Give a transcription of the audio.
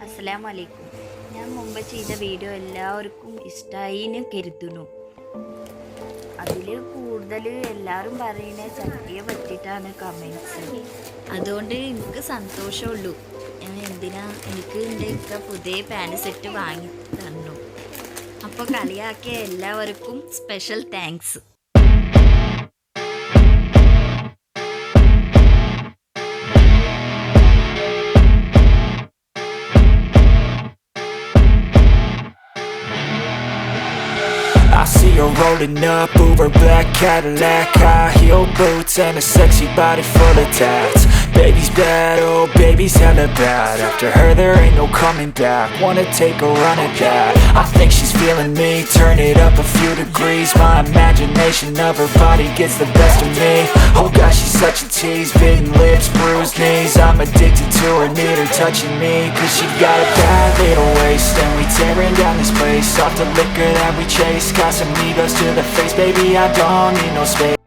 അസ്സലാമു അലൈക്കും. ഞാൻ മുമ്പ് ചെയ്ത വീഡിയോ എല്ലാവർക്കും ഇഷ്ടമായിന്ന് കരുതുന്നു. അതിൽ കൂടുതൽ എല്ലാവരും പറയുന്നത് ചട്ടിയെ പറ്റിയിട്ടാണ് കമൻസ്. അതുകൊണ്ട് എനിക്ക് സന്തോഷമുള്ളൂ. എനിക്ക് എൻ്റെ ഒക്കെ പുതിയ പാൻറ് സെറ്റ് വാങ്ങി തന്നു. അപ്പോൾ കളിയാക്കിയ എല്ലാവർക്കും special thanks. I see her rolling up, Uber black Cadillac, high heel boots and a sexy body full of tats. Baby's bad, oh baby's hella bad. After her there ain't no coming back. Wanna take a run at that? I think she's feeling me. Turn it up a few degrees. My imagination of her body gets the best of me. Oh gosh, she's such a tease. Bitten lips, bruised knees. I'm addicted to her, need her touching me. Cause she got a bad little waist, and we tearing down this place. Off the liquor that we chase. Got some egos to the face, baby, I don't need no space.